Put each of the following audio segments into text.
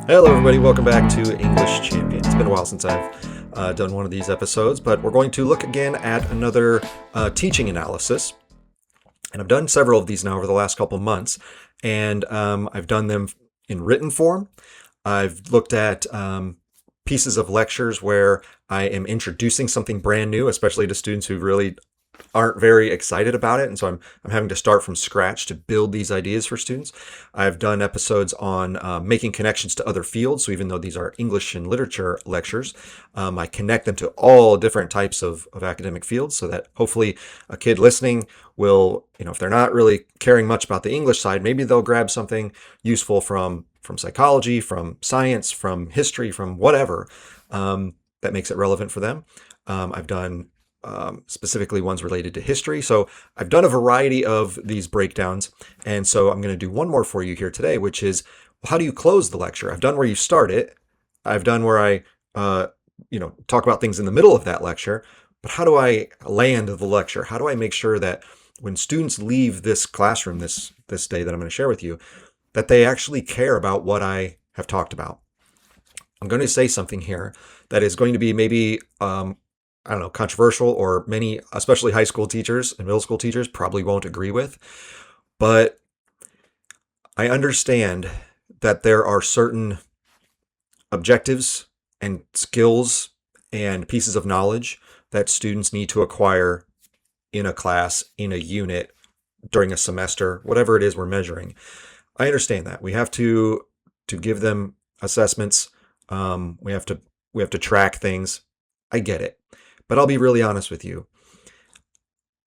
Hello, everybody. Welcome back to English Champion. It's been a while since I've done one of these episodes, but we're going to look again at another teaching analysis. And I've done several of these now over the last couple of months, and I've done them in written form. I've looked at pieces of lectures where I am introducing something brand new, especially to students who really aren't very excited about it, and so I'm having to start from scratch to build these ideas for students. I've done episodes on making connections to other fields, so even though these are English and literature lectures, I connect them to all different types of academic fields, so that hopefully a kid listening will, if they're not really caring much about the English side, maybe they'll grab something useful from psychology, from science, from history, from whatever that makes it relevant for them. I've done specifically ones related to history. So I've done a variety of these breakdowns. And so I'm going to do one more for you here today, which is, well, how do you close the lecture? I've done where you start it. I've done where I, talk about things in the middle of that lecture. But how do I land the lecture? How do I make sure that when students leave this classroom this day that I'm going to share with you, that they actually care about what I have talked about? I'm going to say something here that is going to be maybe controversial, or many, especially high school teachers and middle school teachers, probably won't agree with. But I understand that there are certain objectives and skills and pieces of knowledge that students need to acquire in a class, in a unit, during a semester, whatever it is we're measuring. I understand that. We have to give them assessments. We have to track things. I get it. But I'll be really honest with you.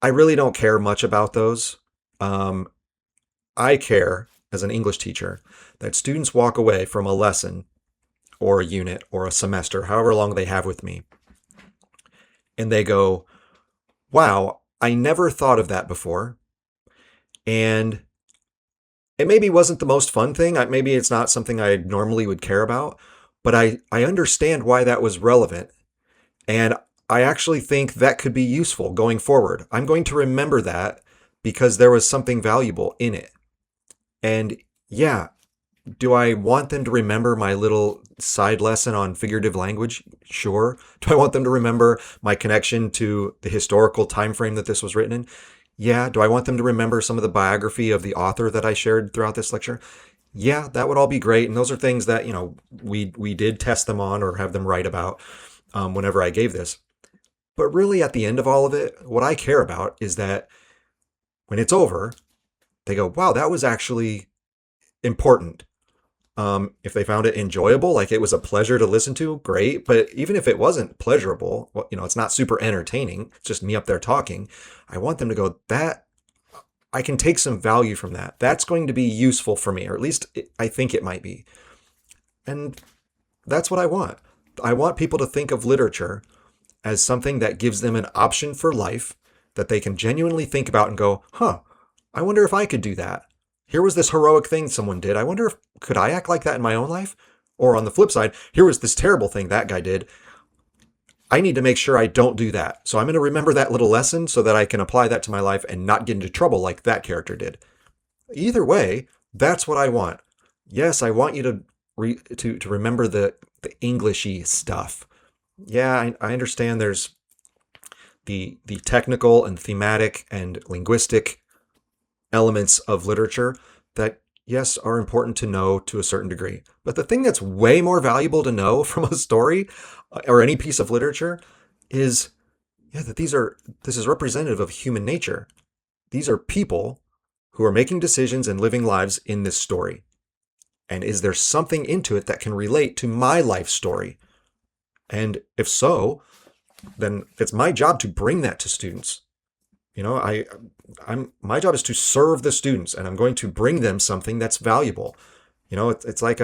I really don't care much about those. I care, as an English teacher, that students walk away from a lesson or a unit or a semester, however long they have with me, and they go, wow, I never thought of that before. And it maybe wasn't the most fun thing. Maybe it's not something I normally would care about, but I understand why that was relevant. And I actually think that could be useful going forward. I'm going to remember that because there was something valuable in it. And yeah, do I want them to remember my little side lesson on figurative language? Sure. Do I want them to remember my connection to the historical time frame that this was written in? Yeah. Do I want them to remember some of the biography of the author that I shared throughout this lecture? Yeah, that would all be great. And those are things that, we did test them on or have them write about whenever I gave this. But really, at the end of all of it, what I care about is that when it's over, they go, wow, that was actually important. If they found it enjoyable, like it was a pleasure to listen to, great. But even if it wasn't pleasurable, well, it's not super entertaining, it's just me up there talking, I want them to go, that I can take some value from that. That's going to be useful for me, or at least I think it might be. And that's what I want. I want people to think of literature as something that gives them an option for life that they can genuinely think about and go, I wonder if I could do that. Here was this heroic thing someone did. I wonder if could I act like that in my own life? Or on the flip side, here was this terrible thing that guy did. I need to make sure I don't do that. So I'm going to remember that little lesson so that I can apply that to my life and not get into trouble like that character did. Either way, that's what I want. Yes, I want you to remember the Englishy stuff. Yeah, I understand there's the technical and thematic and linguistic elements of literature that, yes, are important to know to a certain degree. But the thing that's way more valuable to know from a story or any piece of literature is, that this is representative of human nature. These are people who are making decisions and living lives in this story. And is there something into it that can relate to my life story? And if so, then it's my job to bring that to students. My job is to serve the students, and I'm going to bring them something that's valuable. It's like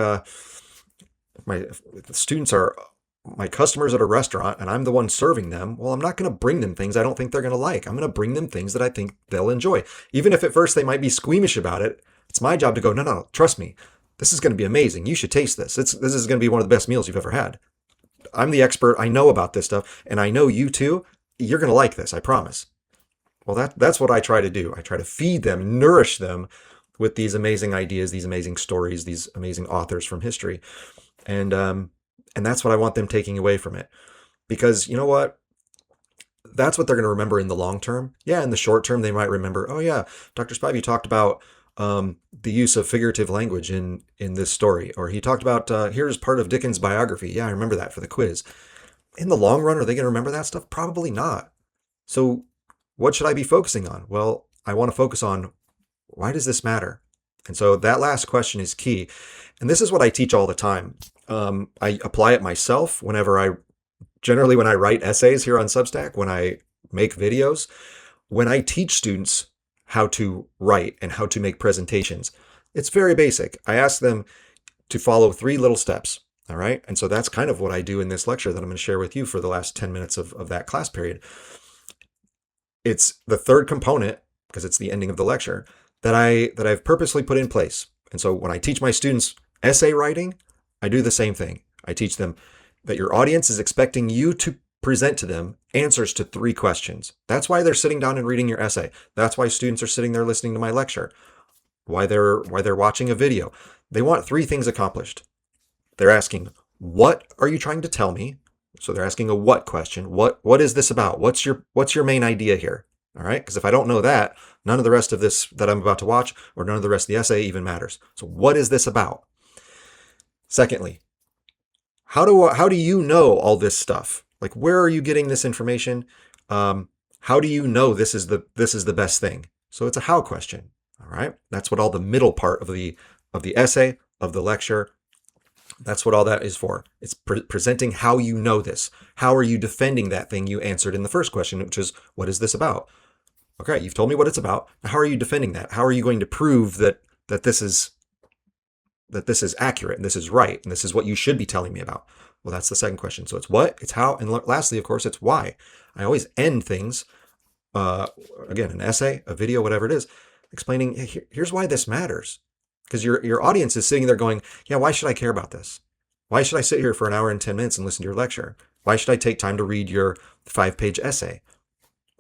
my students are my customers at a restaurant, and I'm the one serving them. Well, I'm not going to bring them things I don't think they're going to like. I'm going to bring them things that I think they'll enjoy. Even if at first they might be squeamish about it, it's my job to go, no, trust me. This is going to be amazing. You should taste this. This is going to be one of the best meals you've ever had. I'm the expert. I know about this stuff, and I know you too. You're going to like this, I promise. Well, that's what I try to do. I try to feed them, nourish them with these amazing ideas, these amazing stories, these amazing authors from history. And that's what I want them taking away from it. Because you know what? That's what they're going to remember in the long term. Yeah, in the short term, they might remember, oh yeah, Dr. Spivey talked about the use of figurative language in this story, or he talked about here's part of Dickens' biography. Yeah, I remember that for the quiz. In the long run, are they going to remember that stuff? Probably not. So what should I be focusing on? Well, I want to focus on, why does this matter? And so that last question is key. And this is what I teach all the time. I apply it myself generally when I write essays here on Substack, when I make videos, when I teach students how to write and how to make presentations. It's very basic. I ask them to follow 3 little steps. All right. And so that's kind of what I do in this lecture that I'm going to share with you for the last 10 minutes of that class period. It's the third component, because it's the ending of the lecture, that I've purposely put in place. And so when I teach my students essay writing, I do the same thing. I teach them that your audience is expecting you to present to them answers to 3 questions. That's why they're sitting down and reading your essay. That's why students are sitting there listening to my lecture. Why they're watching a video. They want 3 things accomplished. They're asking, what are you trying to tell me? So they're asking a what question. What is this about? What's your main idea here? All right? Because if I don't know that, none of the rest of this that I'm about to watch or none of the rest of the essay even matters. So what is this about? Secondly, how do you know all this stuff? Like, where are you getting this information? How do you know this is the best thing? So it's a how question. All right? That's what all the middle part of the essay, of the lecture, that's what all that is for. It's presenting how you know this. How are you defending that thing you answered in the first question, which is, what is this about? Okay, you've told me what it's about. Now, how are you defending that? How are you going to prove that this is accurate and this is right and this is what you should be telling me about? Well, that's the second question. So it's what, it's how, and lastly, of course, it's why. I always end things, again, an essay, a video, whatever it is, explaining, hey, here's why this matters. Because your audience is sitting there going, yeah, why should I care about this? Why should I sit here for an hour and 10 minutes and listen to your lecture? Why should I take time to read your 5-page essay?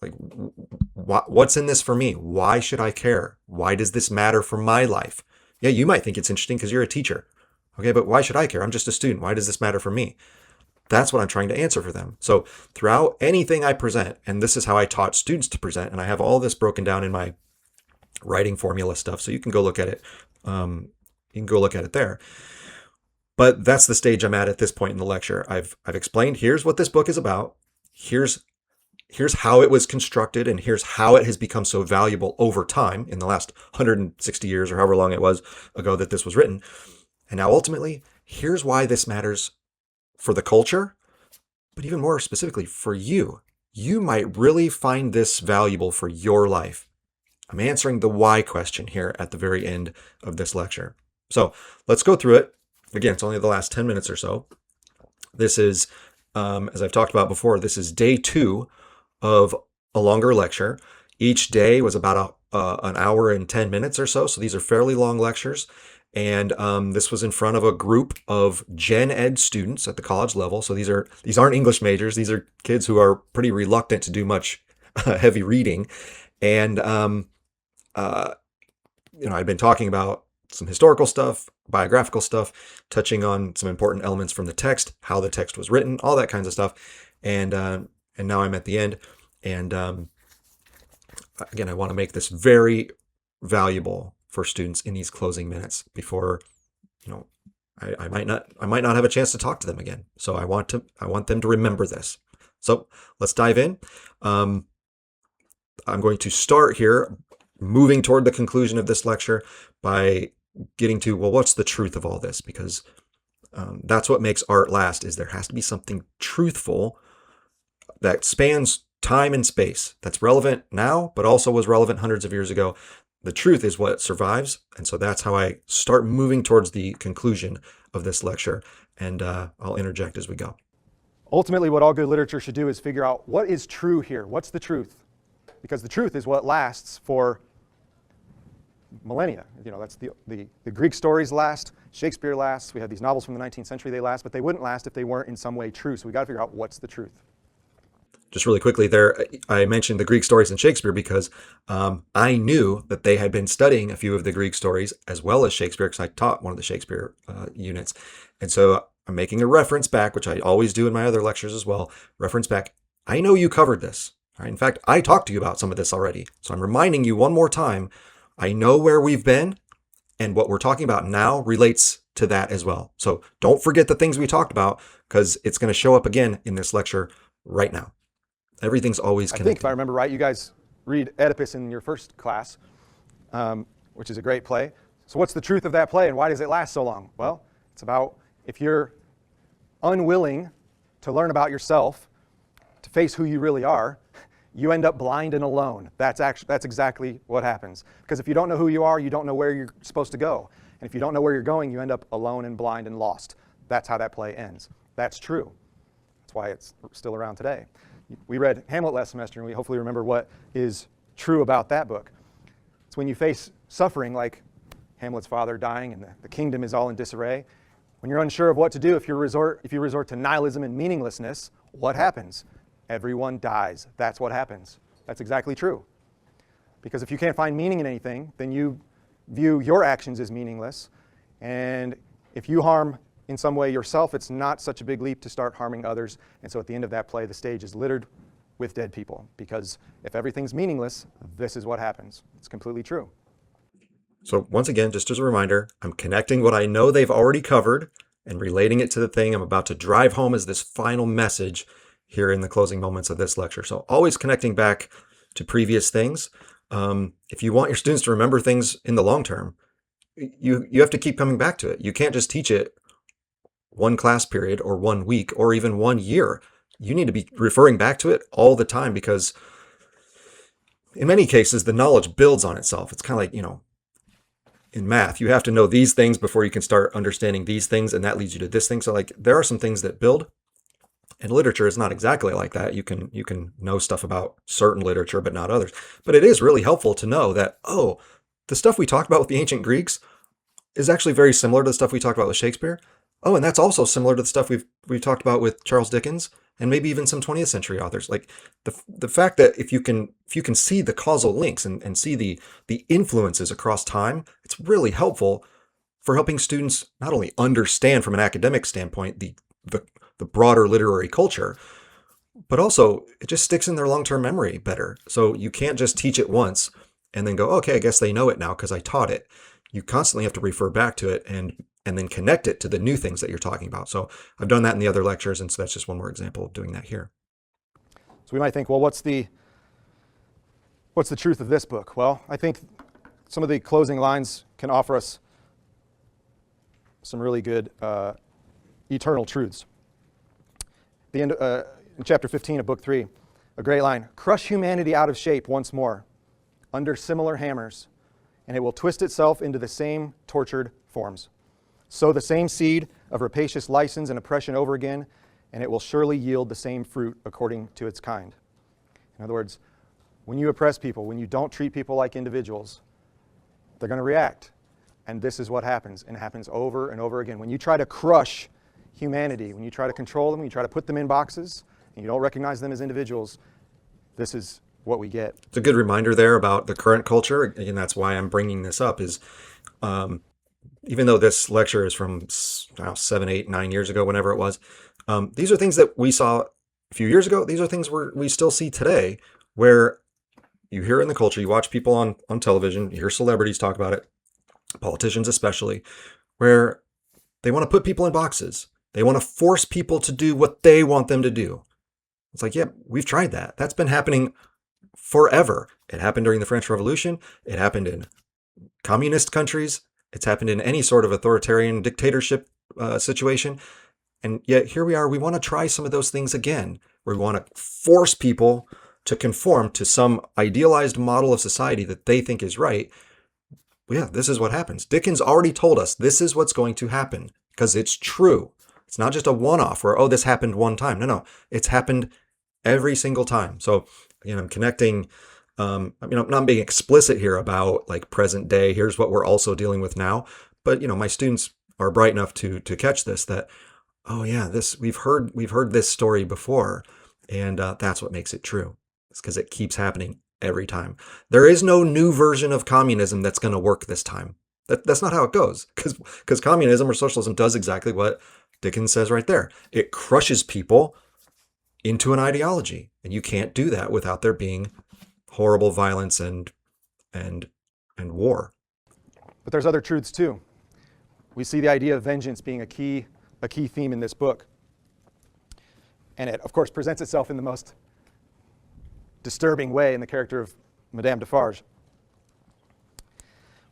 Like, what's in this for me? Why should I care? Why does this matter for my life? Yeah, you might think it's interesting because you're a teacher. Okay, but why should I care? I'm just a student. Why does this matter for me? That's what I'm trying to answer for them. So throughout anything I present, and this is how I taught students to present, and I have all this broken down in my writing formula stuff, so you can go look at it. You can go look at it there. But that's the stage I'm at this point in the lecture. I've explained, here's what this book is about. Here's how it was constructed, and here's how it has become so valuable over time in the last 160 years or however long it was ago that this was written. And now ultimately, here's why this matters for the culture, but even more specifically for you. You might really find this valuable for your life. I'm answering the why question here at the very end of this lecture. So let's go through it. Again, it's only the last 10 minutes or so. This is, as I've talked about before, this is day 2 of a longer lecture. Each day was about an hour and 10 minutes or so. So these are fairly long lectures. And this was in front of a group of gen ed students at the college level. So these aren't English majors. These are kids who are pretty reluctant to do much heavy reading. And I'd been talking about some historical stuff, biographical stuff, touching on some important elements from the text, how the text was written, all that kinds of stuff. And now I'm at the end. And again, I want to make this very valuable for students in these closing minutes before, I might not have a chance to talk to them again. So I want them to remember this. So let's dive in. I'm going to start here, moving toward the conclusion of this lecture by getting to, well, what's the truth of all this? Because that's what makes art last, is there has to be something truthful that spans time and space, that's relevant now, but also was relevant hundreds of years ago. The truth is what survives. And so that's how I start moving towards the conclusion of this lecture. And I'll interject as we go. Ultimately, what all good literature should do is figure out what is true here. What's the truth? Because the truth is what lasts for millennia. That's the Greek stories last, Shakespeare lasts, we have these novels from the 19th century, they last, but they wouldn't last if they weren't in some way true. So we got to figure out what's the truth. just really quickly there, I mentioned the Greek stories in Shakespeare because I knew that they had been studying a few of the Greek stories as well as Shakespeare, because I taught one of the Shakespeare units. And so I'm making a reference back, which I always do in my other lectures as well, reference back. I know you covered this. All right? In fact, I talked to you about some of this already. So I'm reminding you one more time, I know where we've been, and what we're talking about now relates to that as well. So don't forget the things we talked about, because it's going to show up again in this lecture right now. Everything's always connected. I think if I remember right, you guys read Oedipus in your first class, which is a great play. So what's the truth of that play, and why does it last so long? Well, it's about if you're unwilling to learn about yourself, to face who you really are, you end up blind and alone. That's exactly what happens. Because if you don't know who you are, you don't know where you're supposed to go. And if you don't know where you're going, you end up alone and blind and lost. That's how that play ends. That's true. That's why it's still around today. We read Hamlet last semester, and we hopefully remember what is true about that book. It's when you face suffering, like Hamlet's father dying and the kingdom is all in disarray. When you're unsure of what to do, if you resort to nihilism and meaninglessness, what happens? Everyone dies. That's what happens. That's exactly true. Because if you can't find meaning in anything, then you view your actions as meaningless. And if you harm in some way yourself, it's not such a big leap to start harming others. And so at the end of that play, the stage is littered with dead people. Because if everything's meaningless, this is what happens. It's completely true. So once again, just as a reminder, I'm connecting what I know they've already covered and relating it to the thing I'm about to drive home as this final message here in the closing moments of this lecture. So always connecting back to previous things. If you want your students to remember things in the long term, you have to keep coming back to it. You can't just teach it one class period or 1 week or even 1 year. You need to be referring back to it all the time, because in many cases, the knowledge builds on itself. It's kind of like, in math, you have to know these things before you can start understanding these things, and that leads you to this thing. So like there are some things that build. And literature is not exactly like that. You can know stuff about certain literature, but not others. But it is really helpful to know that, the stuff we talked about with the ancient Greeks is actually very similar to the stuff we talked about with Shakespeare. Oh, and that's also similar to the stuff we've talked about with Charles Dickens and maybe even some 20th century authors. Like the fact that if you can see the causal links and see the influences across time, it's really helpful for helping students not only understand from an academic standpoint the broader literary culture, but also it just sticks in their long-term memory better. So you can't just teach it once and then go, okay, I guess they know it now because I taught it. You constantly have to refer back to it and then connect it to the new things that you're talking about. So I've done that in the other lectures, and so that's just one more example of doing that here. So we might think, well, what's the truth of this book? Well, I think some of the closing lines can offer us some really good eternal truths. The end, in chapter 15 of book 3, a great line: crush humanity out of shape once more, under similar hammers, and it will twist itself into the same tortured forms. Sow the same seed of rapacious license and oppression over again, and it will surely yield the same fruit according to its kind. In other words, when you oppress people, when you don't treat people like individuals, they're going to react. And this is what happens, and it happens over and over again. When you try to crush humanity, when you try to control them, when you try to put them in boxes, and you don't recognize them as individuals, this is what we get. It's a good reminder there about the current culture, and that's why I'm bringing this up, is even though this lecture is from 7, 8, 9 years ago, whenever it was, these are things that we saw a few years ago. These are things we still see today, where you hear in the culture, you watch people on television, you hear celebrities talk about it, politicians especially, where they want to put people in boxes. They want to force people to do what they want them to do. It's like, yeah, we've tried that. That's been happening forever. It happened during the French Revolution. It happened in communist countries. It's happened in any sort of authoritarian dictatorship situation. And yet here we are. We want to try some of those things again, where we want to force people to conform to some idealized model of society that they think is right. Well, yeah, this is what happens. Dickens already told us this is what's going to happen, because it's true. It's not just a one-off where, this happened one time. No, it's happened every single time. So again, I'm connecting, I'm not being explicit here about like present day, here's what we're also dealing with now. But, my students are bright enough to catch this, that, oh yeah, we've heard this story before. And that's what makes it true. It's because it keeps happening every time. There is no new version of communism that's going to work this time. That's not how it goes, because communism or socialism does exactly what Dickens says right there. It crushes people into an ideology, and you can't do that without there being horrible violence and war. But there's other truths too. We see the idea of vengeance being a key theme in this book. And it, of course, presents itself in the most disturbing way in the character of Madame Defarge.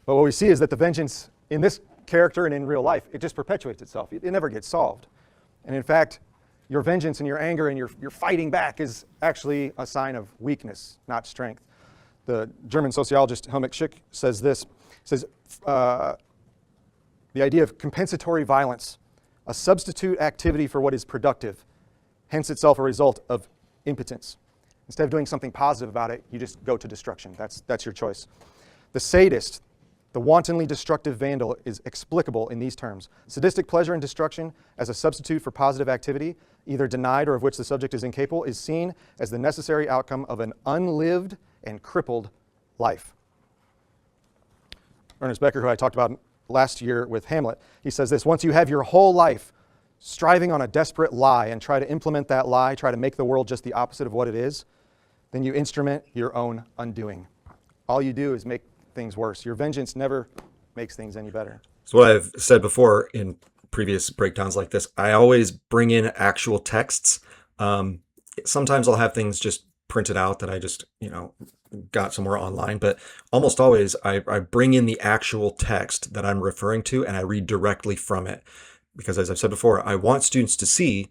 But what we see is that the vengeance in this character and in real life, it just perpetuates itself. It never gets solved. And in fact, your vengeance and your anger and your fighting back is actually a sign of weakness, not strength. The German sociologist Helmut Schick says this, says, the idea of compensatory violence, a substitute activity for what is productive, hence itself a result of impotence. Instead of doing something positive about it, you just go to destruction. That's your choice. The sadist, the wantonly destructive vandal, is explicable in these terms. Sadistic pleasure in destruction as a substitute for positive activity, either denied or of which the subject is incapable, is seen as the necessary outcome of an unlived and crippled life. Ernest Becker, who I talked about last year with Hamlet, he says this: once you have your whole life striving on a desperate lie and try to implement that lie, try to make the world just the opposite of what it is, then you instrument your own undoing. All you do is make things worse. Your vengeance never makes things any better. So what I've said before in previous breakdowns like this, I always bring in actual texts. Sometimes I'll have things just printed out that I just, got somewhere online, but almost always I bring in the actual text that I'm referring to and I read directly from it. Because as I've said before, I want students to see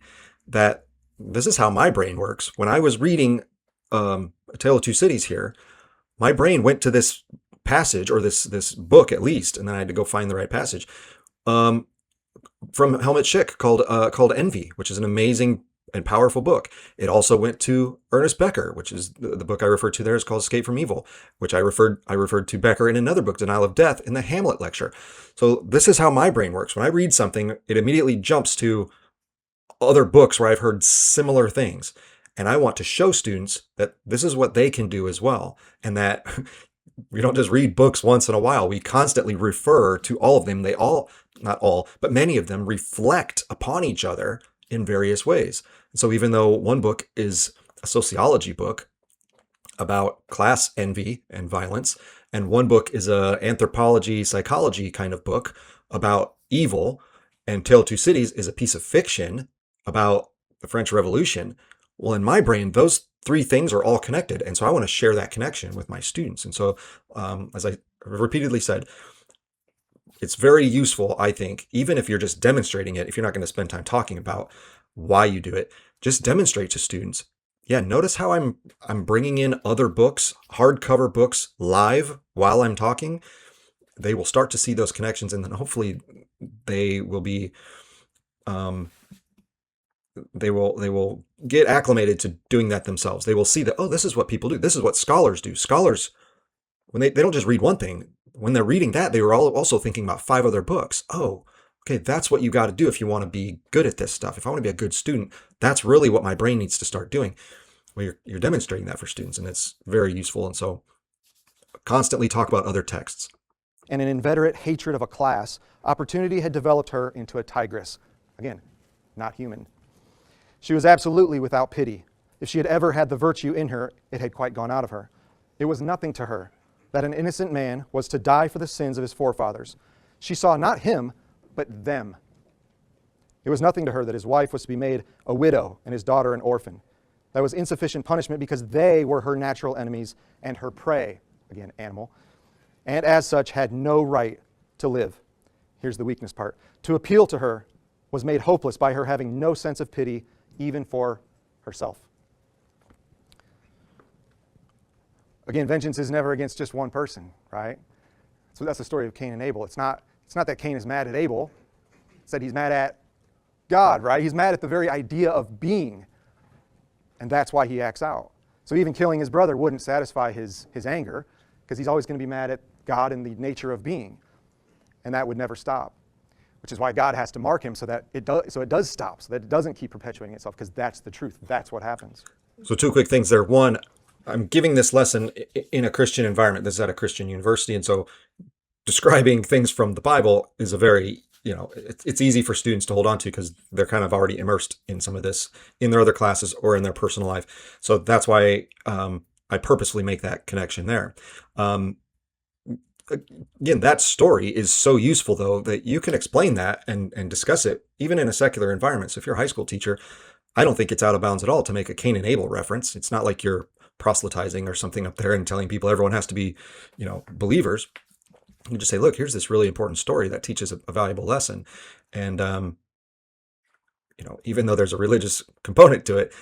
that this is how my brain works. When I was reading A Tale of Two Cities here, my brain went to this passage, or this book at least, and then I had to go find the right passage, from Helmut Schick called Envy, which is an amazing and powerful book. It also went to Ernest Becker, which is the book I referred to there is called Escape from Evil, which I referred to Becker in another book, Denial of Death, in the Hamlet lecture. So this is how my brain works. When I read something, it immediately jumps to other books where I've heard similar things. And I want to show students that this is what they can do as well. And that we don't just read books once in a while. We constantly refer to all of them. They all, not all, but many of them reflect upon each other in various ways. So even though one book is a sociology book about class envy and violence, and one book is a anthropology, psychology kind of book about evil, and Tale of Two Cities is a piece of fiction about the French Revolution, well, in my brain, those three things are all connected. And so I want to share that connection with my students. And so, as I repeatedly said, it's very useful, I think, even if you're just demonstrating it, if you're not going to spend time talking about why you do it, just demonstrate to students. Yeah, notice how I'm bringing in other books, hardcover books, live while I'm talking. They will start to see those connections, and then hopefully they will be, they will get acclimated to doing that themselves. They will see that, oh, this is what people do. This is what scholars do. Scholars, when they don't just read one thing, when they're reading that, they were also thinking about 5 other books. Oh, okay, that's what you got to do if you want to be good at this stuff. If I want to be a good student, that's really what my brain needs to start doing. Well, you're demonstrating that for students, and it's very useful. And so constantly talk about other texts. And an inveterate hatred of a class, opportunity had developed her into a tigress. Again, not human. She was absolutely without pity. If she had ever had the virtue in her, it had quite gone out of her. It was nothing to her that an innocent man was to die for the sins of his forefathers. She saw not him, but them. It was nothing to her that his wife was to be made a widow and his daughter an orphan. That was insufficient punishment because they were her natural enemies and her prey, again, animal, and as such had no right to live. Here's the weakness part. To appeal to her was made hopeless by her having no sense of pity even for herself. Again, vengeance is never against just one person, right? So that's the story of Cain and Abel. It's not that Cain is mad at Abel. It's that he's mad at God, right? He's mad at the very idea of being. And that's why he acts out. So even killing his brother wouldn't satisfy his anger, because he's always going to be mad at God and the nature of being. And that would never stop. which is why God has to mark him so that it does stop, so that it doesn't keep perpetuating itself, because that's the truth. That's what happens. So two quick things there. One, I'm giving this lesson in a Christian environment. This is at a Christian university, and so describing things from the Bible is a very, it's easy for students to hold on to because they're kind of already immersed in some of this in their other classes or in their personal life. So that's why I purposefully make that connection there. Again, that story is so useful, though, that you can explain that and discuss it even in a secular environment. So if you're a high school teacher, I don't think it's out of bounds at all to make a Cain and Abel reference. It's not like you're proselytizing or something up there and telling people everyone has to be, believers. You just say, look, here's this really important story that teaches a valuable lesson. And, even though there's a religious component to it,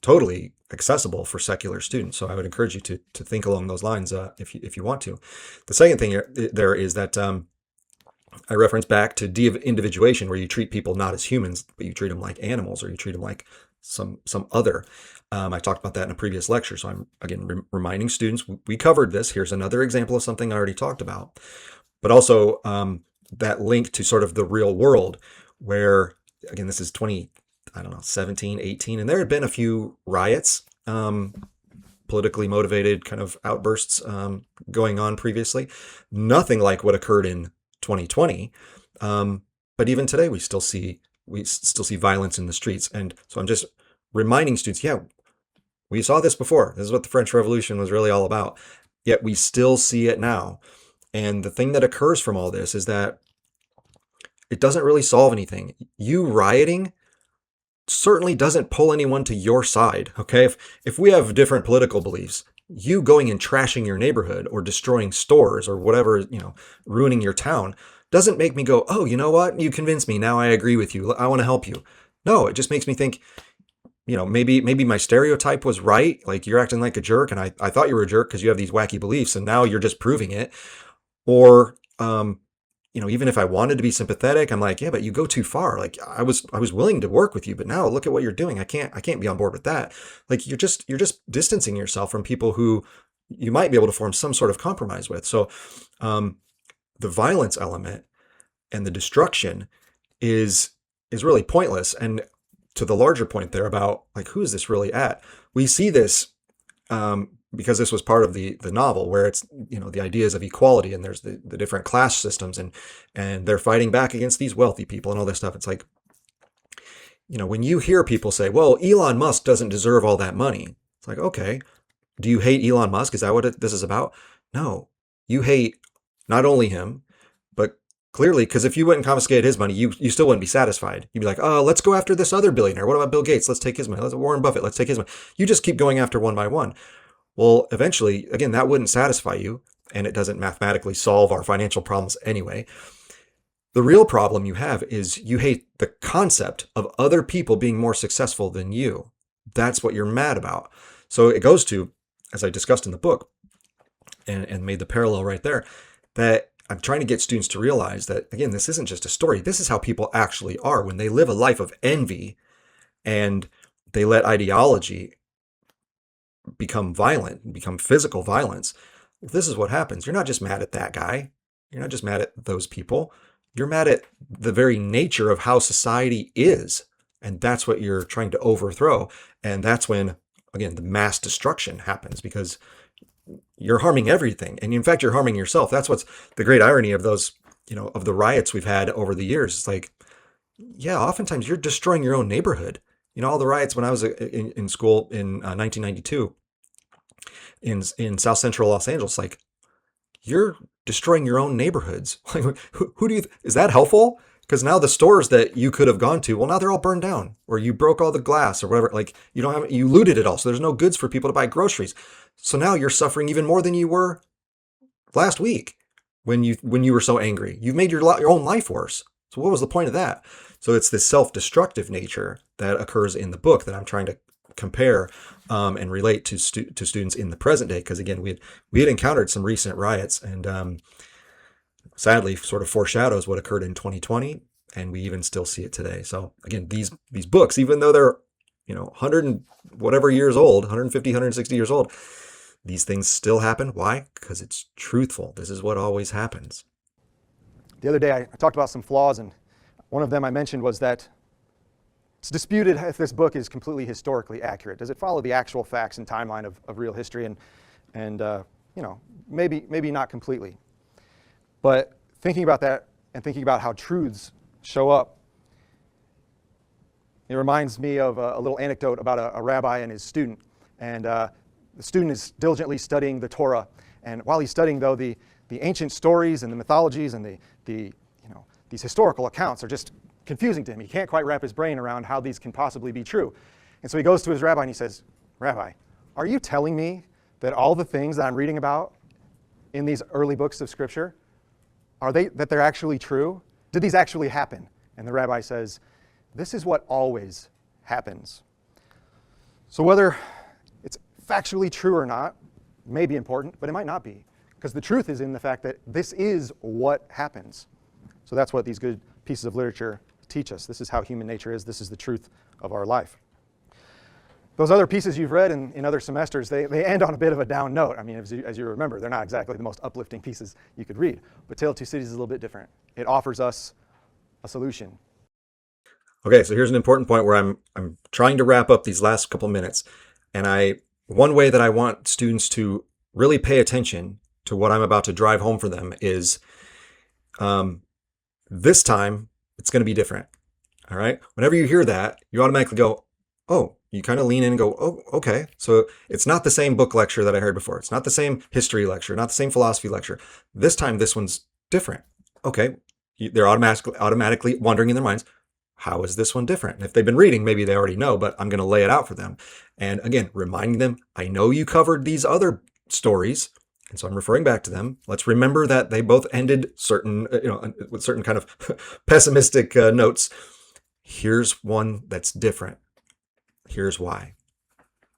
totally accessible for secular students. So I would encourage you to think along those lines if you want to. The second thing there is that I reference back to de-individuation, where you treat people not as humans, but you treat them like animals, or you treat them like some other. I talked about that in a previous lecture. So I'm, again, reminding students, we covered this. Here's another example of something I already talked about. But also that link to sort of the real world where, again, this is 17, 18, and there had been a few riots, politically motivated kind of outbursts going on previously. Nothing like what occurred in 2020. But even today, we still see violence in the streets. And so I'm just reminding students, we saw this before. This is what the French Revolution was really all about. Yet we still see it now. And the thing that occurs from all this is that it doesn't really solve anything. You rioting certainly doesn't pull anyone to your side, okay? If we have different political beliefs, you going and trashing your neighborhood or destroying stores or whatever, ruining your town, doesn't make me go, oh, you know what? You convinced me. Now I agree with you. I want to help you. No, it just makes me think, maybe my stereotype was right. Like, you're acting like a jerk, and I thought you were a jerk because you have these wacky beliefs, and now you're just proving it. Or, even if I wanted to be sympathetic, I'm like, yeah, but you go too far. Like, I was willing to work with you, but now look at what you're doing. I can't be on board with that. Like, you're just distancing yourself from people who you might be able to form some sort of compromise with. So, the violence element and the destruction is really pointless. And to the larger point there about, like, who is this really at? We see this because this was part of the novel, where it's, the ideas of equality, and there's the different class systems, and they're fighting back against these wealthy people and all this stuff. It's like, when you hear people say, well, Elon Musk doesn't deserve all that money. It's like, okay, do you hate Elon Musk? Is that what this is about? No, you hate not only him, but clearly, because if you went and confiscated his money, you still wouldn't be satisfied. You'd be like, oh, let's go after this other billionaire. What about Bill Gates? Let's take his money. Warren Buffett, let's take his money. You just keep going after one by one. Well, eventually, again, that wouldn't satisfy you, and it doesn't mathematically solve our financial problems anyway. The real problem you have is you hate the concept of other people being more successful than you. That's what you're mad about. So it goes to, as I discussed in the book, and made the parallel right there, that I'm trying to get students to realize that, again, this isn't just a story. This is how people actually are when they live a life of envy and they let ideology become violent, become physical violence. This is what happens. You're not just mad at that guy. You're not just mad at those people. You're mad at the very nature of how society is. And that's what you're trying to overthrow. And that's when, again, the mass destruction happens, because you're harming everything. And in fact, you're harming yourself. That's what's the great irony of those, of the riots we've had over the years. It's like, yeah, oftentimes you're destroying your own neighborhood. All the riots when I was in school in 1992 in South Central Los Angeles, like, you're destroying your own neighborhoods. Like, who do you, is that helpful? Because now the stores that you could have gone to, well, now they're all burned down, or you broke all the glass or whatever. Like, you looted it all. So there's no goods for people to buy groceries. So now you're suffering even more than you were last week when you were so angry. You've made your own life worse. So what was the point of that? So it's this self-destructive nature that occurs in the book that I'm trying to compare and relate to students in the present day. Because again, we had encountered some recent riots, and sadly, sort of foreshadows what occurred in 2020, and we even still see it today. So again, these books, even though they're 100 and whatever years old, 150, 160 years old, these things still happen. Why? Because it's truthful. This is what always happens. The other day I talked about some flaws, and one of them I mentioned was that it's disputed if this book is completely historically accurate. Does it follow the actual facts and timeline of real history? And maybe not completely. But thinking about that and thinking about how truths show up, it reminds me of a little anecdote about a rabbi and his student. And the student is diligently studying the Torah. And while he's studying, though, the ancient stories and the mythologies and these historical accounts are just confusing to him. He can't quite wrap his brain around how these can possibly be true. And so he goes to his rabbi and he says, "Rabbi, are you telling me that all the things that I'm reading about in these early books of Scripture, that they're actually true? Did these actually happen?" And the rabbi says, "This is what always happens." So whether it's factually true or not may be important, but it might not be, because the truth is in the fact that this is what happens. So that's what these good pieces of literature teach us. This is how human nature is. This is the truth of our life. Those other pieces you've read in other semesters, they end on a bit of a down note. I mean, as you remember, they're not exactly the most uplifting pieces you could read. But Tale of Two Cities is a little bit different. It offers us a solution. Okay, so here's an important point where I'm trying to wrap up these last couple minutes. And one way that I want students to really pay attention to what I'm about to drive home for them is this time it's going to be different. All right? Whenever you hear that, you automatically go, oh, you kind of lean in and go, oh, okay. So it's not the same book lecture that I heard before. It's not the same history lecture, not the same philosophy lecture. This time, this one's different. Okay. They're automatically wondering in their minds, how is this one different? And if they've been reading, maybe they already know, but I'm going to lay it out for them. And again, reminding them, I know you covered these other stories, and so I'm referring back to them. Let's remember that they both ended with certain kind of pessimistic notes. Here's one that's different. Here's why.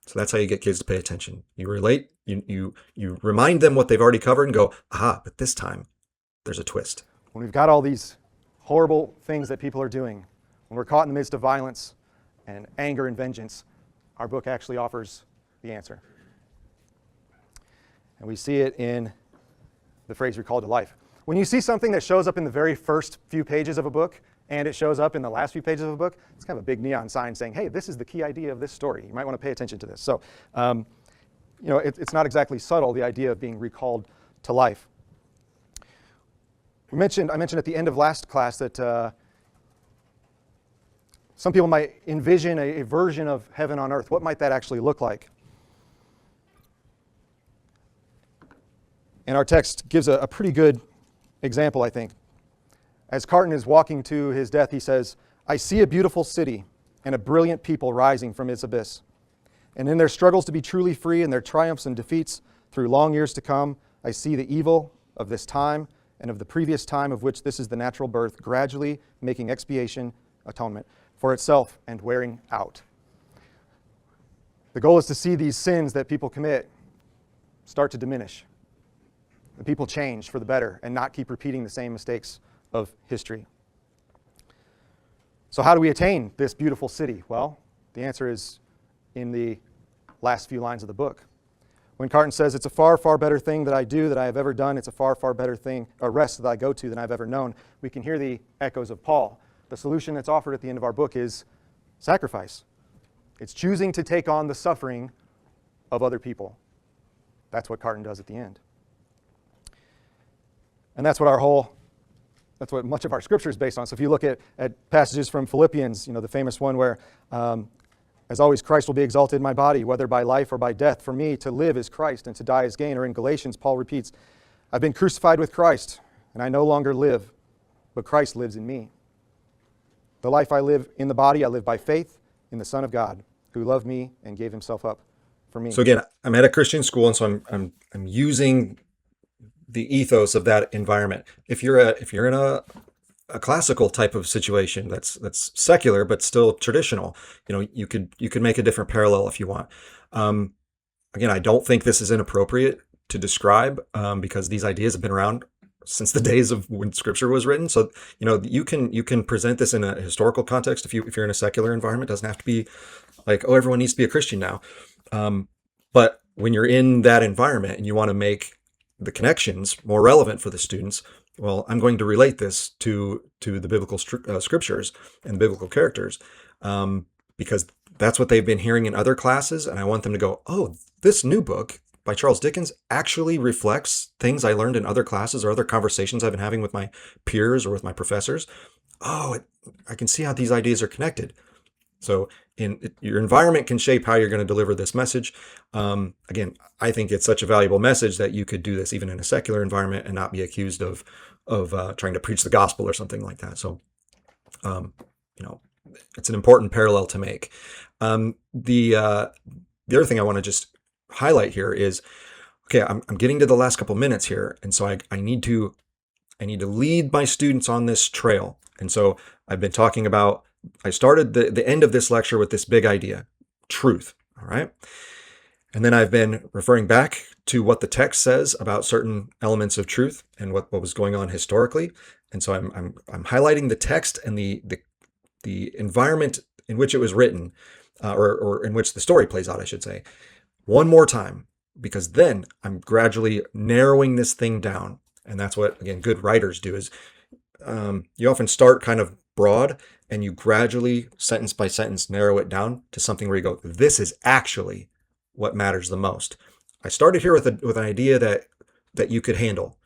So that's how you get kids to pay attention. You relate, you remind them what they've already covered and go, aha, but this time there's a twist. When we've got all these horrible things that people are doing, when we're caught in the midst of violence and anger and vengeance, our book actually offers the answer. And we see it in the phrase recalled to life. When you see something that shows up in the very first few pages of a book and it shows up in the last few pages of a book, it's kind of a big neon sign saying, hey, this is the key idea of this story. You might want to pay attention to this. So, it's not exactly subtle, the idea of being recalled to life. I mentioned at the end of last class that some people might envision a version of heaven on earth. What might that actually look like? And our text gives a pretty good example, I think. As Carton is walking to his death, he says, I see a beautiful city and a brilliant people rising from its abyss. And in their struggles to be truly free and their triumphs and defeats through long years to come, I see the evil of this time and of the previous time of which this is the natural birth, gradually making expiation, atonement, for itself and wearing out. The goal is to see these sins that people commit start to diminish. And people change for the better and not keep repeating the same mistakes of history. So how do we attain this beautiful city? Well, the answer is in the last few lines of the book. When Carton says, it's a far, far better thing that I do that I have ever done, it's a far, far better thing, or rest that I go to than I've ever known, we can hear the echoes of Paul. The solution that's offered at the end of our book is sacrifice. It's choosing to take on the suffering of other people. That's what Carton does at the end. And that's what much of our scripture is based on. So if you look at passages from Philippians, the famous one where, as always, Christ will be exalted in my body, whether by life or by death. For me, to live is Christ and to die is gain. Or in Galatians, Paul repeats, I've been crucified with Christ, and I no longer live, but Christ lives in me. The life I live in the body, I live by faith in the Son of God, who loved me and gave himself up for me. So again, I'm at a Christian school, and so I'm using the ethos of that environment. If you're in a classical type of situation that's secular but still traditional, you could make a different parallel if you want. Again, I don't think this is inappropriate to describe because these ideas have been around since the days of when Scripture was written. So you can present this in a historical context. If you're in a secular environment, it doesn't have to be like, oh, everyone needs to be a Christian now. But when you're in that environment and you want to make the connections more relevant for the students, Well, I'm going to relate this to the biblical scriptures and biblical characters, because that's what they've been hearing in other classes, and I want them to go, oh, this new book by Charles Dickens actually reflects things I learned in other classes or other conversations I've been having with my peers or with my professors. Oh, I can see how these ideas are connected. So your environment can shape how you're going to deliver this message. Again, I think it's such a valuable message that you could do this even in a secular environment and not be accused of trying to preach the gospel or something like that. So, it's an important parallel to make. The other thing I want to just highlight here is, okay, I'm getting to the last couple minutes here, and so I need to lead my students on this trail. And so I've been talking about, I started the end of this lecture with this big idea, truth, all right? And then I've been referring back to what the text says about certain elements of truth and what was going on historically. And so I'm highlighting the text and the environment in which it was written, or in which the story plays out, I should say, one more time, because then I'm gradually narrowing this thing down. And that's what, again, good writers do, is you often start kind of broad and you gradually, sentence by sentence, narrow it down to something where you go, this is actually what matters the most. I started here with an idea that you could handle.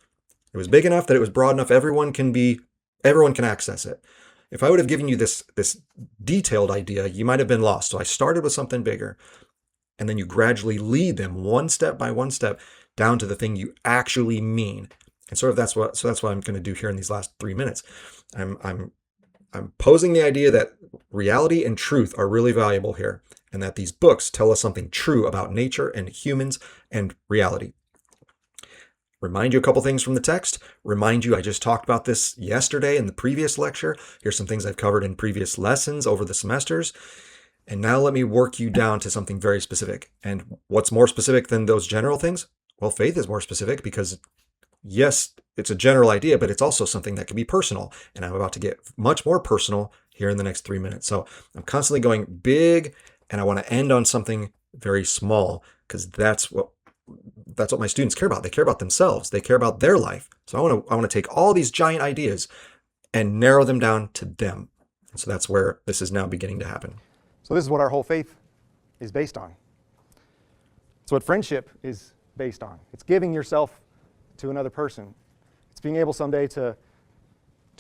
It was big enough that it was broad enough everyone can access it. If I would have given you this detailed idea, you might have been lost. So I started with something bigger, and then you gradually lead them one step by one step down to the thing you actually mean. And that's what I'm going to do here in these last 3 minutes. I'm posing the idea that reality and truth are really valuable here, and that these books tell us something true about nature and humans and reality. Remind you a couple things from the text. Remind you, I just talked about this yesterday in the previous lecture. Here's some things I've covered in previous lessons over the semesters. And now let me work you down to something very specific. And what's more specific than those general things? Well, faith is more specific because, yes, it's a general idea, but it's also something that can be personal. And I'm about to get much more personal here in the next 3 minutes. So I'm constantly going big, and I want to end on something very small, because that's what my students care about. They care about themselves. They care about their life. So I want to take all these giant ideas and narrow them down to them. And so that's where this is now beginning to happen. So this is what our whole faith is based on. It's what friendship is based on. It's giving yourself to another person. It's being able someday to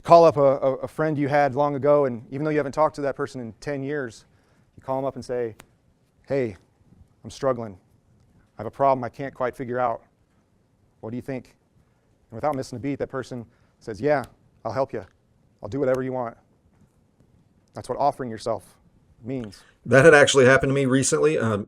call up a friend you had long ago, and even though you haven't talked to that person in 10 years, you call them up and say, hey, I'm struggling. I have a problem I can't quite figure out. What do you think? And without missing a beat, that person says, yeah, I'll help you. I'll do whatever you want. That's what offering yourself means. That had actually happened to me recently. I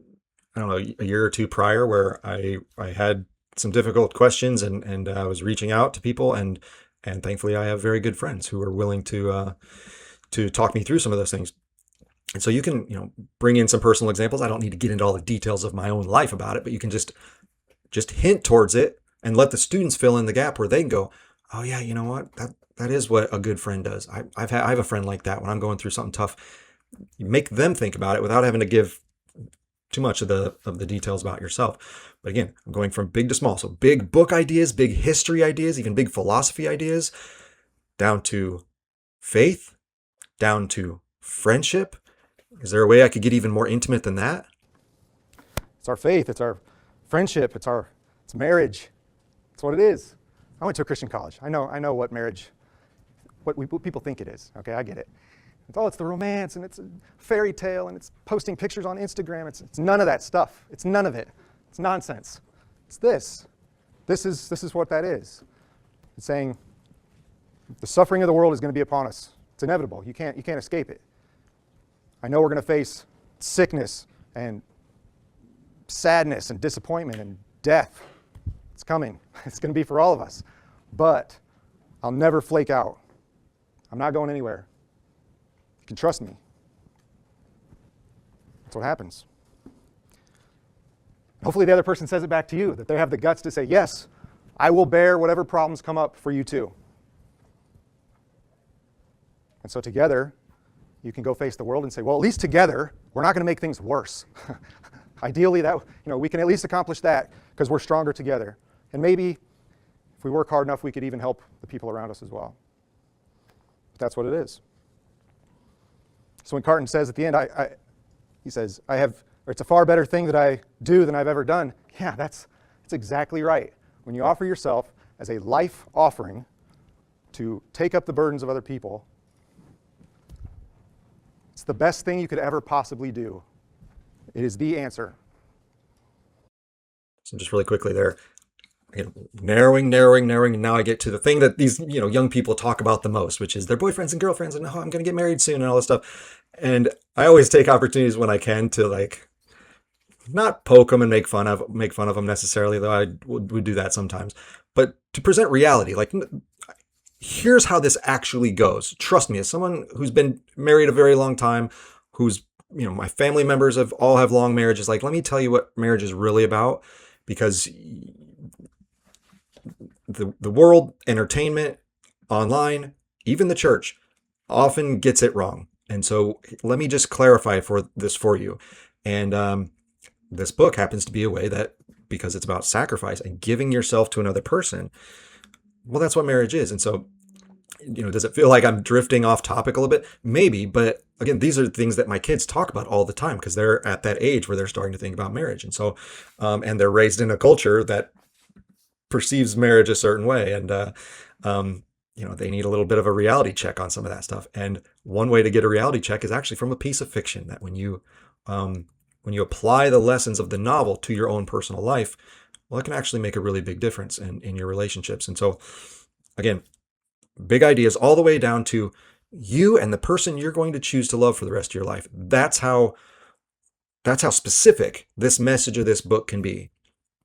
don't know, a year or two prior, where I had some difficult questions, and I was reaching out to people, and thankfully I have very good friends who are willing to talk me through some of those things. And so you can, bring in some personal examples. I don't need to get into all the details of my own life about it, but you can just hint towards it and let the students fill in the gap where they can go, oh yeah, you know what? That is what a good friend does. I have a friend like that when I'm going through something tough. You make them think about it without having to give too much of the details about yourself. But again, I'm going from big to small. So big book ideas, big history ideas, even big philosophy ideas, down to faith, down to friendship. Is there a way I could get even more intimate than that? It's our faith, it's our friendship, it's marriage. It's what it is. I went to a Christian college. I know what marriage, what people think it is. Okay, I get it. It's the romance, and it's a fairy tale, and it's posting pictures on Instagram. It's none of that stuff. It's none of it. It's nonsense. It's this. This is what that is. It's saying the suffering of the world is going to be upon us. It's inevitable. You can't escape it. I know we're going to face sickness and sadness and disappointment and death. It's coming. It's going to be for all of us. But I'll never flake out. I'm not going anywhere. You can trust me. That's what happens. Hopefully the other person says it back to you, that they have the guts to say, yes, I will bear whatever problems come up for you too. And so together, you can go face the world and say, well, at least together, we're not going to make things worse. Ideally, we can at least accomplish that because we're stronger together. And maybe If we work hard enough, we could even help the people around us as well. But that's what it is. So when Carton says at the end, he says, it's a far better thing that I do than I've ever done. Yeah, that's exactly right. When you offer yourself as a life offering to take up the burdens of other people, it's the best thing you could ever possibly do. It is the answer. So just really quickly there, again, narrowing. And now I get to the thing that these young people talk about the most, which is their boyfriends and girlfriends, and I'm going to get married soon and all this stuff. And I always take opportunities when I can to not poke them and make fun of them necessarily, though I would do that sometimes, but to present reality. Here's how this actually goes. Trust me, as someone who's been married a very long time, who's my family members all have long marriages. Let me tell you what marriage is really about, because the world, entertainment, online, even the church often gets it wrong. And so let me just clarify this for you. And this book happens to be a way that, because it's about sacrifice and giving yourself to another person, well, that's what marriage is. And so, does it feel like I'm drifting off topic a little bit? Maybe, but again, these are things that my kids talk about all the time because they're at that age where they're starting to think about marriage. And so, and they're raised in a culture that perceives marriage a certain way. And, they need a little bit of a reality check on some of that stuff. And one way to get a reality check is actually from a piece of fiction, that when you apply the lessons of the novel to your own personal life, well, it can actually make a really big difference in your relationships. And so, again, big ideas all the way down to you and the person you're going to choose to love for the rest of your life. That's how specific this message of this book can be.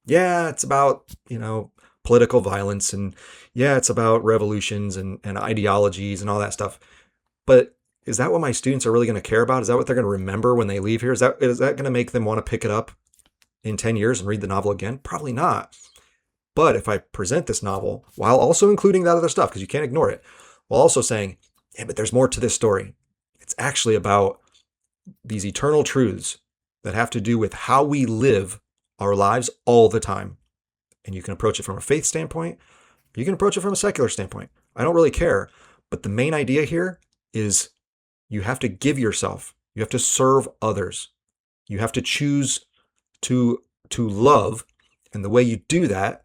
Yeah, it's about, political violence, and yeah, it's about revolutions and ideologies and all that stuff. But is that what my students are really going to care about? Is that what they're going to remember when they leave here? Is that going to make them want to pick it up in 10 years and read the novel again? Probably not. But if I present this novel while also including that other stuff, because you can't ignore it, while also saying, yeah, but there's more to this story. It's actually about these eternal truths that have to do with how we live our lives all the time. And you can approach it from a faith standpoint. You can approach it from a secular standpoint. I don't really care. But the main idea here is you have to give yourself. You have to serve others. You have to choose to love. And the way you do that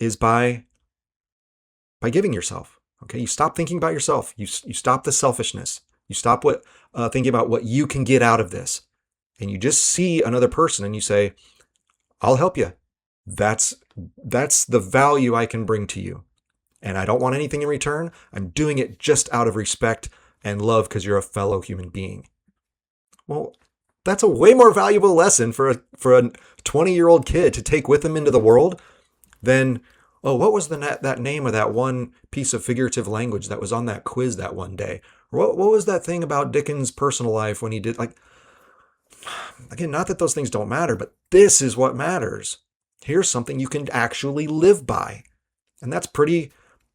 is by giving yourself. Okay, you stop thinking about yourself. You stop the selfishness. You stop thinking about what you can get out of this. And you just see another person and you say, I'll help you. That's the value I can bring to you. And I don't want anything in return. I'm doing it just out of respect and love because you're a fellow human being. Well, that's a way more valuable lesson for a 20-year-old kid to take with him into the world than, oh, what was that name of that one piece of figurative language that was on that quiz that one day? Or what was that thing about Dickens' personal life when he did, again, not that those things don't matter, but this is what matters. Here's something you can actually live by. And that's pretty,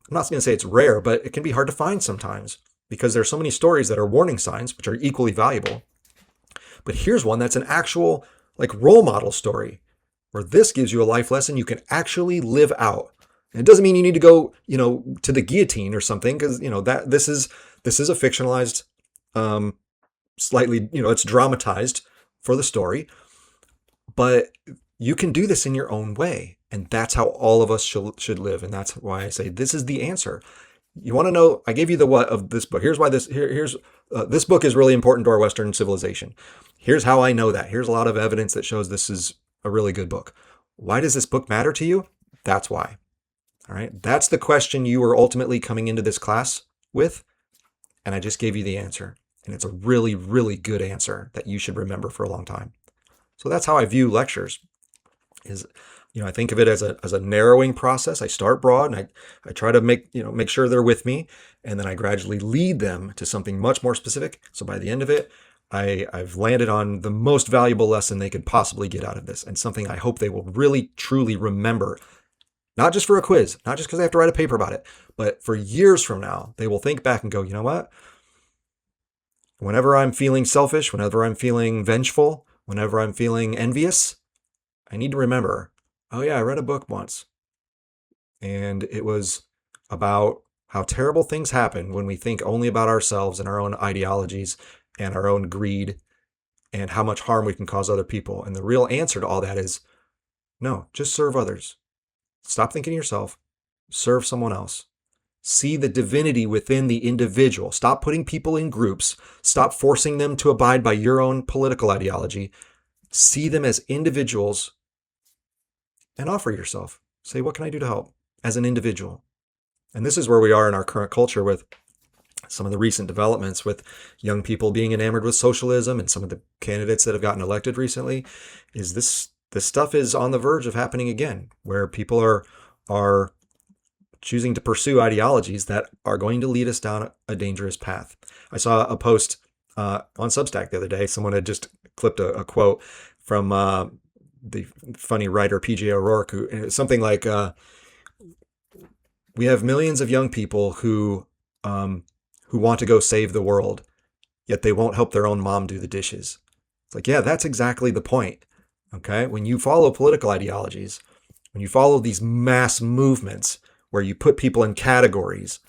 I'm not going to say it's rare, but it can be hard to find sometimes because there's so many stories that are warning signs, which are equally valuable. But here's one that's an actual role model story where this gives you a life lesson you can actually live out. And it doesn't mean you need to go, to the guillotine or something, because, that this is a fictionalized, slightly, it's dramatized for the story, but you can do this in your own way. And that's how all of us should live. And that's why I say this is the answer. You want to know, I gave you the what of this book. Here's why this book is really important to our Western civilization. Here's how I know that. Here's a lot of evidence that shows this is a really good book. Why does this book matter to you? That's why. All right. That's the question you were ultimately coming into this class with. And I just gave you the answer. And it's a really, really good answer that you should remember for a long time. So that's how I view lectures. I think of it as a narrowing process. I start broad and I try to make sure they're with me, and then I gradually lead them to something much more specific. So by the end of it, I've landed on the most valuable lesson they could possibly get out of this, and something I hope they will really, truly remember. Not just for a quiz, not just because I have to write a paper about it, but for years from now, they will think back and go, you know what? Whenever I'm feeling selfish, whenever I'm feeling vengeful, whenever I'm feeling envious, I need to remember, oh yeah, I read a book once. and it was about how terrible things happen when we think only about ourselves and our own ideologies and our own greed and how much harm we can cause other people. And the real answer to all that is no, just serve others. Stop thinking of yourself, serve someone else. See the divinity within the individual. Stop putting people in groups. Stop forcing them to abide by your own political ideology. See them as individuals and offer yourself. Say, what can I do to help as an individual? And this is where we are in our current culture with some of the recent developments with young people being enamored with socialism and some of the candidates that have gotten elected recently. Is this stuff is on the verge of happening again, where people are choosing to pursue ideologies that are going to lead us down a dangerous path. I saw a post on Substack the other day. Someone had just clipped a quote from the funny writer PJ O'Rourke, something like, "We have millions of young people who want to go save the world, yet they won't help their own mom do the dishes." It's like, yeah, that's exactly the point. Okay, when you follow political ideologies, when you follow these mass movements where you put people in categories,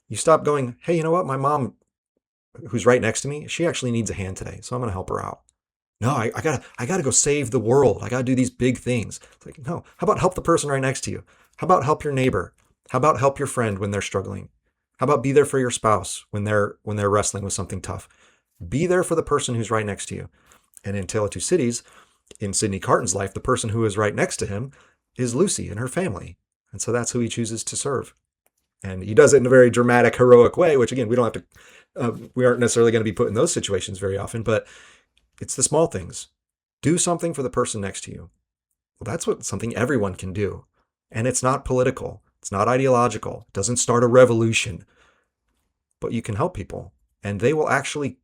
you stop going, hey, you know what? My mom, who's right next to me, she actually needs a hand today, so I'm going to help her out. No, I gotta go save the world. I gotta do these big things. It's like, no, how about help the person right next to you? How about help your neighbor? How about help your friend when they're struggling? How about be there for your spouse when they're wrestling with something tough? Be there for the person who's right next to you. And in Tale of Two Cities, in Sidney Carton's life, the person who is right next to him is Lucy and her family. And so that's who he chooses to serve. And he does it in a very dramatic, heroic way, which again, we don't have to, we aren't necessarily going to be put in those situations very often, but it's the small things. Do something for the person next to you. Well, that's something everyone can do. And it's not political. It's not ideological. It doesn't start a revolution. But you can help people. And they will actually,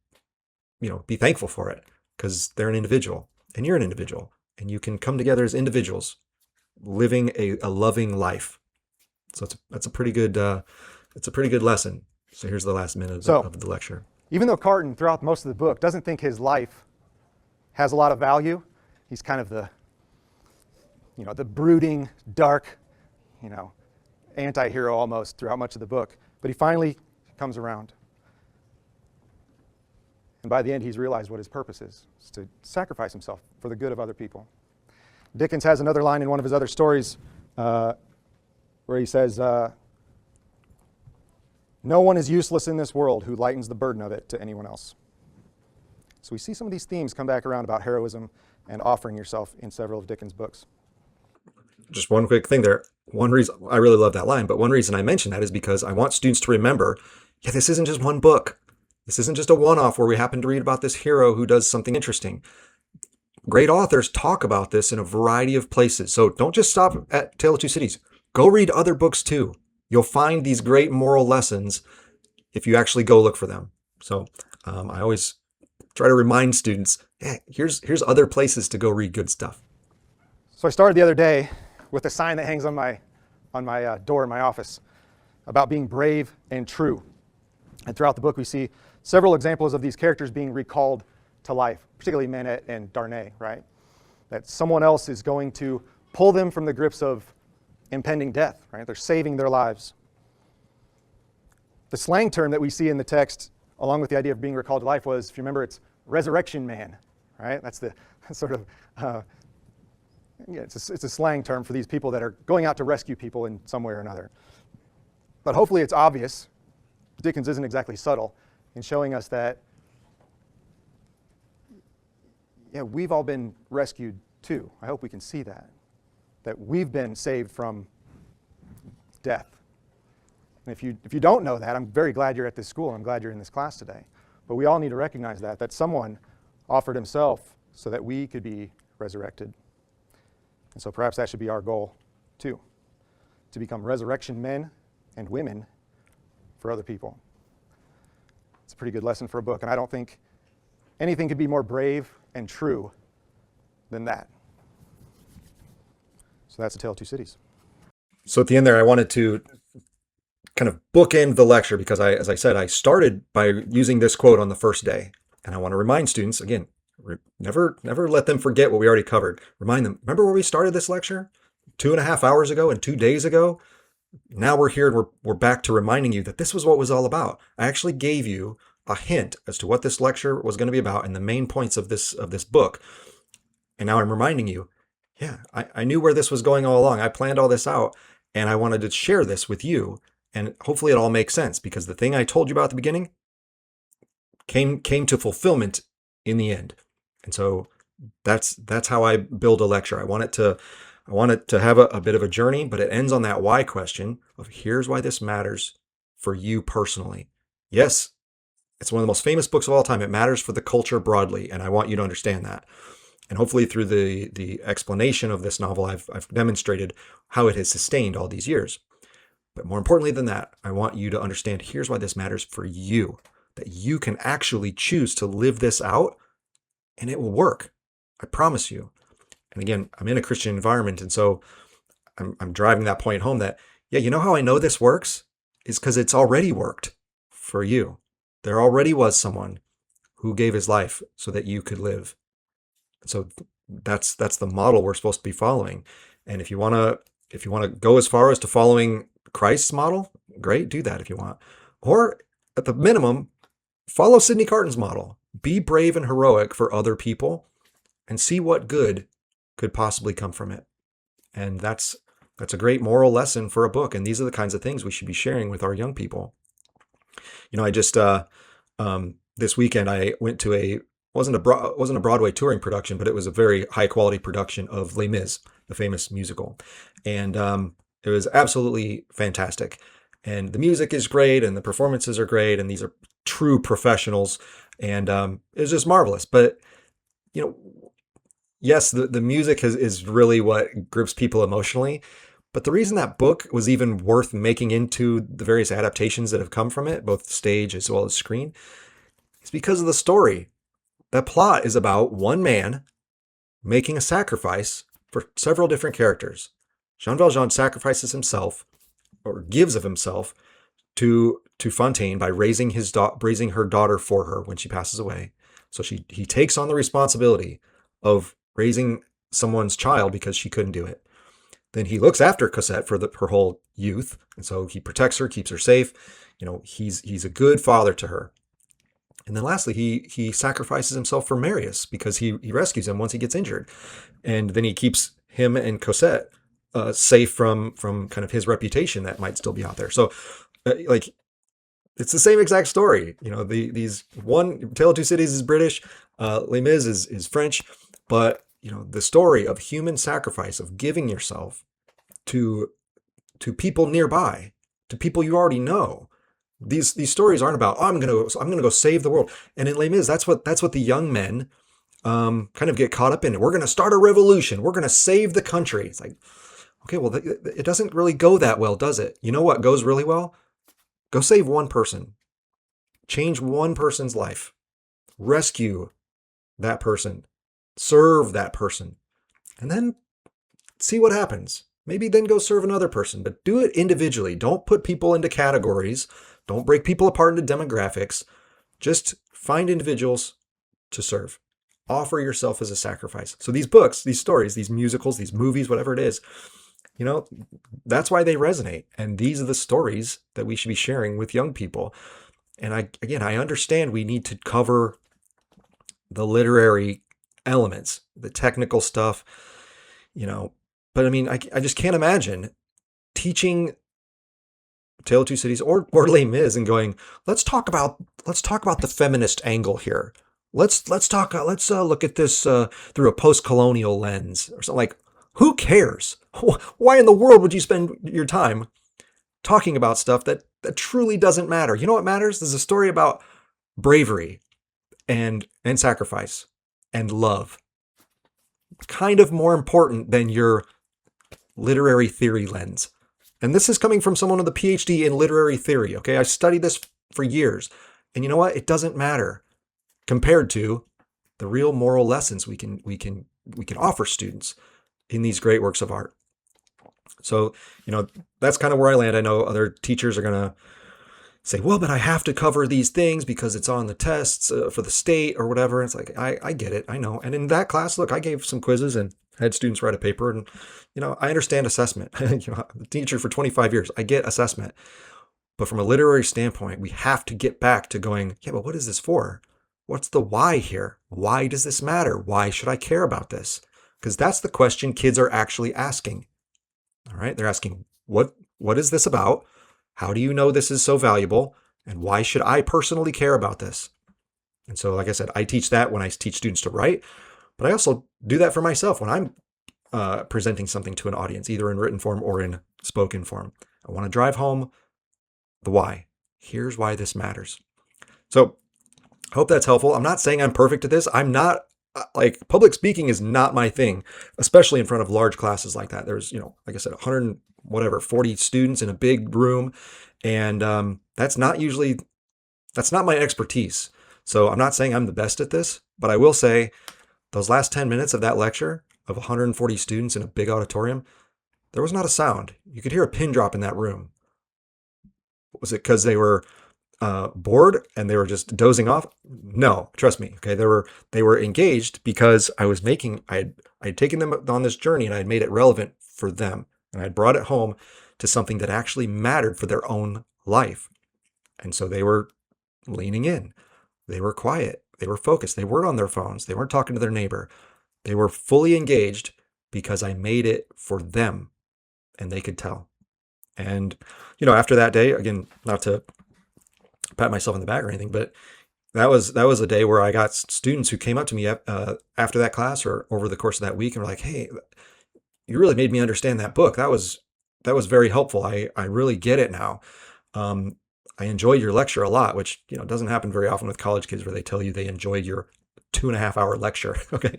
be thankful for it because they're an individual and you're an individual. And you can come together as individuals living a loving life. So that's a pretty good lesson. So here's the last minute of the lecture. Even though Carton, throughout most of the book, doesn't think his life has a lot of value, he's kind of the brooding, dark, anti-hero almost throughout much of the book. But he finally comes around. And by the end, he's realized what his purpose is to sacrifice himself for the good of other people. Dickens has another line in one of his other stories where he says, "No one is useless in this world who lightens the burden of it to anyone else." So we see some of these themes come back around about heroism and offering yourself in several of Dickens' books. Just one quick thing there. One reason I really love that line, but one reason I mention that is because I want students to remember, this isn't just one book. This isn't just a one-off where we happen to read about this hero who does something interesting. Great authors talk about this in a variety of places. So don't just stop at Tale of Two Cities. Go read other books too. You'll find these great moral lessons if you actually go look for them. So I always try to remind students, here's other places to go read good stuff. So I started the other day with a sign that hangs on my door in my office about being brave and true. And throughout the book, we see several examples of these characters being recalled to life, particularly Manette and Darnay, right? That someone else is going to pull them from the grips of impending death, right? They're saving their lives. The slang term that we see in the text, along with the idea of being recalled to life, was, if you remember, it's resurrection man, right? That's the sort of, it's a slang term for these people that are going out to rescue people in some way or another. But hopefully it's obvious. Dickens isn't exactly subtle in showing us that, we've all been rescued too. I hope we can see that we've been saved from death. And if you don't know that, I'm very glad you're at this school. I'm glad you're in this class today. But we all need to recognize that someone offered himself so that we could be resurrected. And so perhaps that should be our goal too, to become resurrection men and women for other people. It's a pretty good lesson for a book, and I don't think anything could be more brave and true than that. So that's A Tale of Two Cities. So at the end there, I wanted to kind of bookend the lecture because as I said, I started by using this quote on the first day. And I want to remind students, again, never let them forget what we already covered. Remind them, remember where we started this lecture? 2.5 hours ago and 2 days ago. Now we're here and we're back to reminding you that this was what it was all about. I actually gave you a hint as to what this lecture was going to be about and the main points of this book. And now I'm reminding you, yeah, I knew where this was going all along. I planned all this out and I wanted to share this with you. And hopefully it all makes sense, because the thing I told you about at the beginning came to fulfillment in the end. And so that's how I build a lecture. I want it to have a bit of a journey, but it ends on that why question of here's why this matters for you personally. Yes, it's one of the most famous books of all time. It matters for the culture broadly, and I want you to understand that. And hopefully through the explanation of this novel, I've demonstrated how it has sustained all these years. But more importantly than that, I want you to understand here's why this matters for you, that you can actually choose to live this out and it will work. I promise you. And again, I'm in a Christian environment, and so I'm driving that point home that, yeah, you know how I know this works? Is because it's already worked for you. There already was someone who gave his life so that you could live. So that's the model we're supposed to be following. And if you want to go as far as to following Christ's model, great, do that if you want. Or at the minimum, follow Sidney Carton's model. Be brave and heroic for other people and see what good could possibly come from it. And that's a great moral lesson for a book. And these are the kinds of things we should be sharing with our young people. I just this weekend I went to wasn't a Broadway touring production, but it was a very high quality production of Les Mis, the famous musical, and it was absolutely fantastic. And the music is great, and the performances are great, and these are true professionals, and it was just marvelous. But yes, the music is really what grips people emotionally. But the reason that book was even worth making into the various adaptations that have come from it, both stage as well as screen, is because of the story. That plot is about one man making a sacrifice for several different characters. Jean Valjean sacrifices himself, or gives of himself, to Fontaine by raising her daughter for her when she passes away. So he takes on the responsibility of raising someone's child because she couldn't do it. Then he looks after Cosette for her whole youth, and so he protects her, keeps her safe. He's a good father to her. And then lastly, he sacrifices himself for Marius because he rescues him once he gets injured, and then he keeps him and Cosette safe from kind of his reputation that might still be out there. So, it's the same exact story. These one Tale of Two Cities is British, Les Mis is French, but the story of human sacrifice, of giving yourself to people nearby, to people you already know. These stories aren't about, I'm gonna go save the world. And in Les Mis, that's what the young men kind of get caught up in. We're gonna start a revolution. We're gonna save the country. It's like, okay, well, it doesn't really go that well, does it? You know what goes really well? Go save one person. Change one person's life. Rescue that person. Serve that person. And then see what happens. Maybe then go serve another person, but do it individually. Don't put people into categories. Don't break people apart into demographics. Just find individuals to serve. Offer yourself as a sacrifice. So these books, these stories, these musicals, these movies, whatever it is, that's why they resonate. And these are the stories that we should be sharing with young people. And I understand we need to cover the literary elements, the technical stuff, but I just can't imagine teaching Tale of Two Cities or Les Mis and going, let's talk about the feminist angle here. Let's look at this through a post-colonial lens or something. Like, who cares? Why in the world would you spend your time talking about stuff that truly doesn't matter? You know what matters? There's a story about bravery and sacrifice and love. Kind of more important than your literary theory lens. And this is coming from someone with a PhD in literary theory, okay? I studied this for years. And you know what? It doesn't matter compared to the real moral lessons we can offer students in these great works of art. So, that's kind of where I land. I know other teachers are going to say, well, but I have to cover these things because it's on the tests for the state or whatever. It's like, I get it. I know. And in that class, look, I gave some quizzes and I had students write a paper, and I understand assessment. I'm a teacher for 25 years. I get assessment. But from a literary standpoint, we have to get back to going, yeah, but what is this for? What's the why here? Why does this matter? Why should I care about this? Because that's the question kids are actually asking. All right. They're asking, what is this about? How do you know this is so valuable? And why should I personally care about this? And so, like I said, I teach that when I teach students to write, but I also do that for myself when I'm presenting something to an audience, either in written form or in spoken form. I want to drive home the why. Here's why this matters. So I hope that's helpful. I'm not saying I'm perfect at this. I'm not like public speaking is not my thing, especially in front of large classes like that. There's, like I said, 40 students in a big room. And that's not my expertise. So I'm not saying I'm the best at this, but I will say those last 10 minutes of that lecture of 140 students in a big auditorium, there was not a sound. You could hear a pin drop in that room. Was it because they were bored and they were just dozing off? No, trust me. Okay, they were engaged because I had taken them on this journey and I had made it relevant for them, and I had brought it home to something that actually mattered for their own life. And so they were leaning in. They were quiet. They were focused. They weren't on their phones. They weren't talking to their neighbor. They were fully engaged because I made it for them, and they could tell. And, after that day, again, not to pat myself on the back or anything, but that was a day where I got students who came up to me after that class or over the course of that week and were like, hey, you really made me understand that book. That was very helpful. I really get it now. I enjoyed your lecture a lot, which, doesn't happen very often with college kids where they tell you they enjoyed your 2.5-hour lecture. Okay.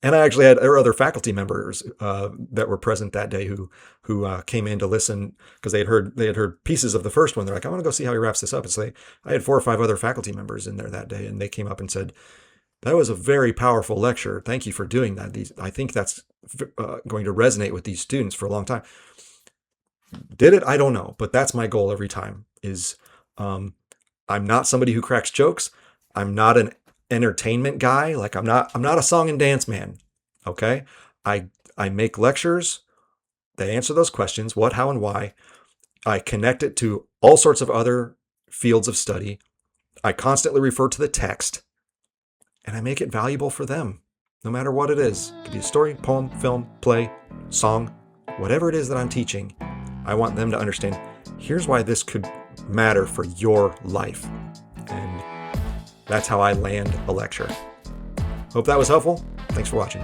And I actually had other faculty members that were present that day who came in to listen because they had heard pieces of the first one. They're like, I want to go see how he wraps this up. And so I had 4 or 5 other faculty members in there that day, and they came up and said, that was a very powerful lecture. Thank you for doing that. I think that's going to resonate with these students for a long time. Did it? I don't know, but that's my goal every time is I'm not somebody who cracks jokes. I'm not an entertainment guy. Like I'm not a song and dance man. Okay. I make lectures that answer those questions, what, how, and why. I connect it to all sorts of other fields of study. I constantly refer to the text, and I make it valuable for them, no matter what it is. It could be a story, poem, film, play, song, whatever it is that I'm teaching. I want them to understand, here's why this could matter for your life. And that's how I land a lecture. Hope that was helpful. Thanks for watching.